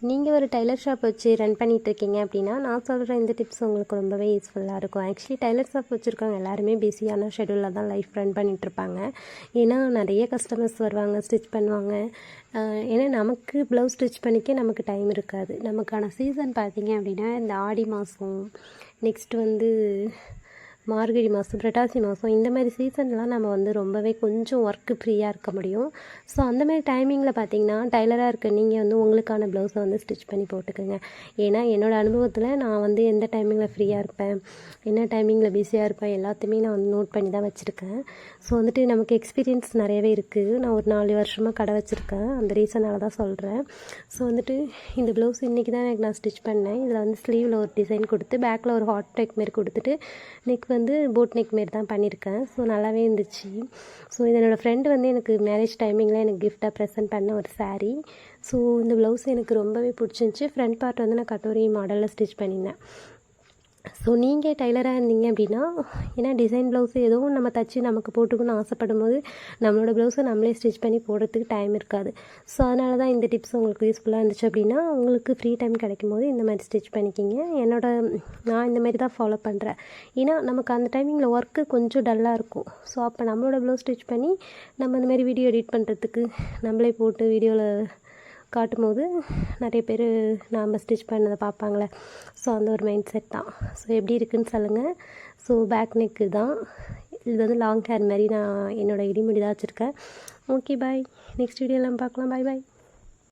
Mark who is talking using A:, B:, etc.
A: நீங்கள் ஒரு tailor shop வச்சு ரன் பண்ணிகிட்ருக்கீங்க அப்படின்னா நான் சொல்கிற இந்த டிப்ஸ் உங்களுக்கு ரொம்பவே யூஸ்ஃபுல்லாக இருக்கும். ஆக்சுவலி டைலர் ஷாப் வச்சுருக்கவங்க எல்லாருமே பிஸியான ஷெடியூலில் தான் லைஃப் ரன் பண்ணிகிட்ருப்பாங்க. ஏன்னா நிறைய கஸ்டமர்ஸ் வருவாங்க, ஸ்டிச் பண்ணுவாங்க. ஏன்னா நமக்கு ப்ளவுஸ் ஸ்டிச் பண்ணிக்க நமக்கு டைம் இருக்காது. நமக்கான சீசன் பார்த்திங்க அப்படின்னா இந்த ஆடி மாதம், நெக்ஸ்ட் வந்து மார்கழி மாதம், புரட்டாசி மாதம், இந்த மாதிரி சீசன்லாம் நம்ம வந்து ரொம்பவே கொஞ்சம் ஒர்க்கு ஃப்ரீயாக இருக்க முடியும். ஸோ அந்த மாதிரி டைமிங்கில் பார்த்திங்கன்னா டைலராக இருக்க நீங்கள் வந்து உங்களுக்கான ப்ளவுஸை வந்து ஸ்டிச் பண்ணி போட்டுக்கோங்க. ஏன்னா என்னோடய அனுபவத்தில் நான் வந்து எந்த டைமிங்கில் ஃப்ரீயாக இருப்பேன், என்ன டைமிங்கில் பிஸியாக இருப்பேன், எல்லாத்தையுமே நான் வந்து நோட் பண்ணி தான் வச்சுருக்கேன். ஸோ வந்துட்டு நமக்கு எக்ஸ்பீரியன்ஸ் நிறையவே இருக்குது. நான் ஒரு 4 வருஷமாக கடை வச்சுருக்கேன், அந்த ரீசனால் தான் சொல்கிறேன். ஸோ வந்துட்டு இந்த ப்ளவுஸ் இன்றைக்கி தான் நான் ஸ்டிச் பண்ணேன். இதில் வந்து ஸ்லீவில் ஒரு டிசைன் கொடுத்து, பேக்கில் ஒரு ஹாட் நெக் மாரி கொடுத்துட்டு, நெக் வந்து போட் நெக் மாரி தான் பண்ணியிருக்கேன். ஸோ நல்லாவே இருந்துச்சு. ஸோ இது என்னோடய ஃப்ரெண்டு வந்து எனக்கு மேரேஜ் டைமிங்கில் எனக்கு கிஃப்டாக ப்ரெசென்ட் பண்ண ஒரு சாரீ. ஸோ இந்த ப்ளவுஸ் எனக்கு ரொம்பவே பிடிச்சிருந்துச்சி. ஃப்ரண்ட் பார்ட் வந்து நான் கட்டோரி மாடலில் ஸ்டிச் பண்ணியிருந்தேன். ஸோ நீங்கள் டைலராக இருந்தீங்க அப்படின்னா, ஏன்னா டிசைன் ப்ளவுஸு ஏதோ நம்ம தச்சு நமக்கு போட்டுக்கணும்னு ஆசைப்படும் போது நம்மளோட ப்ளவுஸை நம்மளே ஸ்டிச் பண்ணி போடுறதுக்கு டைம் இருக்காது. ஸோ அதனால தான் இந்த டிப்ஸ் உங்களுக்கு யூஸ்ஃபுல்லாக இருந்துச்சு அப்படின்னா, உங்களுக்கு ஃப்ரீ டைம் கிடைக்கும் போது இந்த மாதிரி ஸ்டிச் பண்ணிக்கிங்க. நான் இந்த மாதிரி தான் ஃபாலோ பண்ணுறேன். ஏன்னா நமக்கு அந்த டைமிங்கில் ஒர்க்கு கொஞ்சம் டல்லாக இருக்கும். ஸோ அப்போ நம்மளோட ப்ளவுஸ் ஸ்டிச் பண்ணி நம்ம இந்த மாதிரி வீடியோ எடிட் பண்ணுறதுக்கு நம்மளே போட்டு வீடியோவில் காட்டும்போது நிறைய பேர் நாம் ஸ்டிச் பண்ணதை பார்ப்பாங்களே. ஸோ அந்த ஒரு மைண்ட் செட் தான். ஸோ எப்படி இருக்குதுன்னு சொல்லுங்கள். ஸோ பேக் நெக்கு தான் இது, வந்து லாங் ஹேர் மாதிரி நான் என்னோடய இடிமுடி தான் வச்சுருக்கேன். Okay bye. நெக்ஸ்ட் வீடியோவில் பார்க்கலாம். பாய் பாய்.